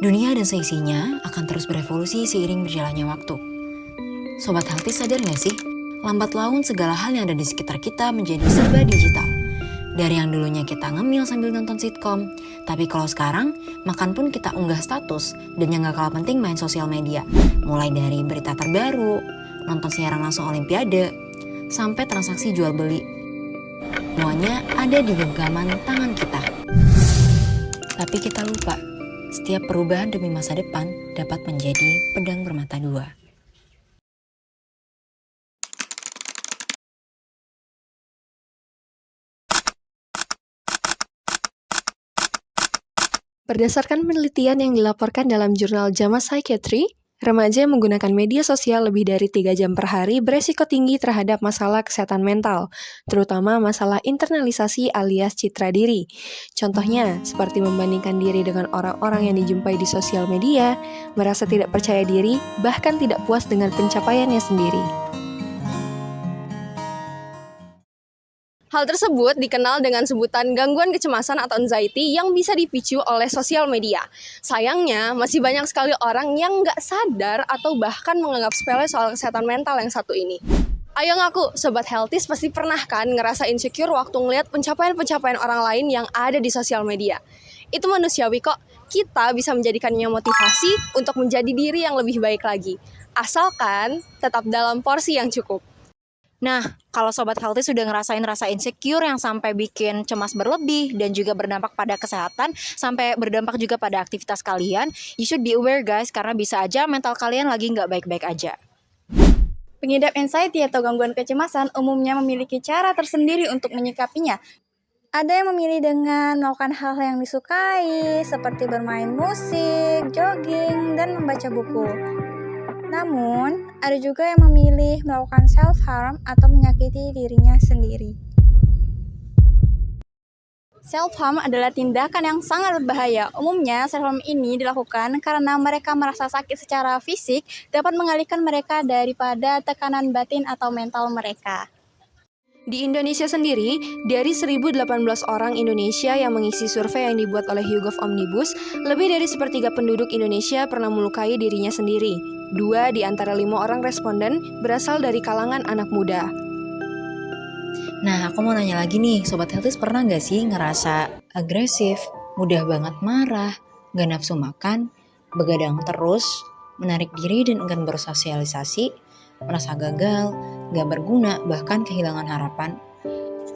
Dunia dan seisinya akan terus berevolusi seiring berjalannya waktu. Sobat Healthy sadar gak sih? Lambat laun segala hal yang ada di sekitar kita menjadi serba digital. Dari yang dulunya kita ngemil sambil nonton sitkom, tapi kalau sekarang, makan pun kita unggah status dan yang gak kalah penting main sosial media. Mulai dari berita terbaru, nonton siaran langsung Olimpiade, sampai transaksi jual beli. Semuanya ada di genggaman tangan kita. Tapi kita lupa, setiap perubahan demi masa depan dapat menjadi pedang bermata dua. Berdasarkan penelitian yang dilaporkan dalam jurnal JAMA Psychiatry, remaja yang menggunakan media sosial lebih dari 3 jam per hari beresiko tinggi terhadap masalah kesehatan mental, terutama masalah internalisasi alias citra diri. Contohnya, seperti membandingkan diri dengan orang-orang yang dijumpai di sosial media, merasa tidak percaya diri, bahkan tidak puas dengan pencapaiannya sendiri. Hal tersebut dikenal dengan sebutan gangguan kecemasan atau anxiety yang bisa dipicu oleh sosial media. Sayangnya, masih banyak sekali orang yang nggak sadar atau bahkan menganggap sepele soal kesehatan mental yang satu ini. Ayo ngaku, Sobat Healthies pasti pernah kan ngerasa insecure waktu ngeliat pencapaian-pencapaian orang lain yang ada di sosial media. Itu manusiawi kok, kita bisa menjadikannya motivasi untuk menjadi diri yang lebih baik lagi. Asalkan tetap dalam porsi yang cukup. Nah, kalau Sobat Healthy sudah ngerasain rasa insecure yang sampai bikin cemas berlebih dan juga berdampak pada kesehatan, sampai berdampak juga pada aktivitas kalian, you should be aware guys, karena bisa aja mental kalian lagi nggak baik-baik aja. Pengidap anxiety atau gangguan kecemasan umumnya memiliki cara tersendiri untuk menyikapinya. Ada yang memilih dengan melakukan hal-hal yang disukai, seperti bermain musik, jogging, dan membaca buku. Namun, ada juga yang memilih melakukan self-harm atau menyakiti dirinya sendiri. Self-harm adalah tindakan yang sangat berbahaya. Umumnya, self-harm ini dilakukan karena mereka merasa sakit secara fisik dapat mengalihkan mereka daripada tekanan batin atau mental mereka. Di Indonesia sendiri, dari 1.018 orang Indonesia yang mengisi survei yang dibuat oleh YouGov Omnibus, lebih dari sepertiga penduduk Indonesia pernah melukai dirinya sendiri. 2 di antara 5 orang responden berasal dari kalangan anak muda. Nah, aku mau nanya lagi nih, Sobat Healthies pernah gak sih ngerasa agresif, mudah banget marah, gak nafsu makan, begadang terus, menarik diri dan enggan bersosialisasi, merasa gagal, gak berguna, bahkan kehilangan harapan?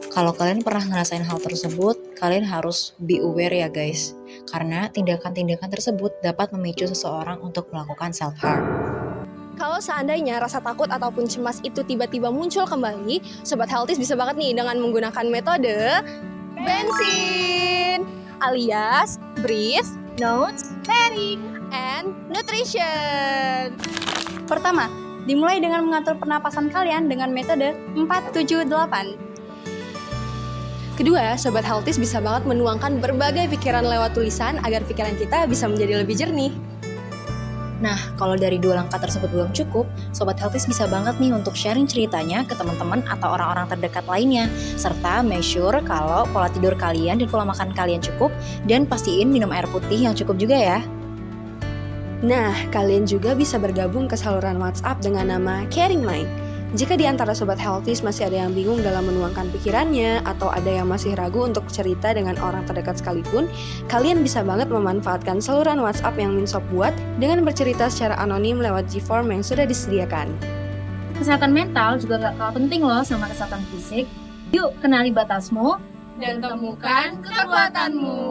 Kalau kalian pernah ngerasain hal tersebut, kalian harus be aware ya guys. Karena tindakan-tindakan tersebut dapat memicu seseorang untuk melakukan self-harm. Kalau seandainya rasa takut ataupun cemas itu tiba-tiba muncul kembali, Sobat Healthies bisa banget nih dengan menggunakan metode bensin alias breathe, notes, pairing, and nutrition. Pertama, dimulai dengan mengatur pernapasan kalian dengan metode 478. Kedua, Sobat Healthies bisa banget menuangkan berbagai pikiran lewat tulisan agar pikiran kita bisa menjadi lebih jernih. Nah, kalau dari 2 langkah tersebut belum cukup, Sobat Healthies bisa banget nih untuk sharing ceritanya ke teman-teman atau orang-orang terdekat lainnya. Serta make sure kalau pola tidur kalian dan pola makan kalian cukup, dan pastiin minum air putih yang cukup juga ya. Nah, kalian juga bisa bergabung ke saluran WhatsApp dengan nama Caring Mind. Jika di antara Sobat Healthies masih ada yang bingung dalam menuangkan pikirannya atau ada yang masih ragu untuk cerita dengan orang terdekat sekalipun, kalian bisa banget memanfaatkan saluran WhatsApp yang Minsop buat dengan bercerita secara anonim lewat G-Form yang sudah disediakan. Kesehatan mental juga gak kalah penting loh sama kesehatan fisik. Yuk, kenali batasmu Dan temukan kekuatanmu.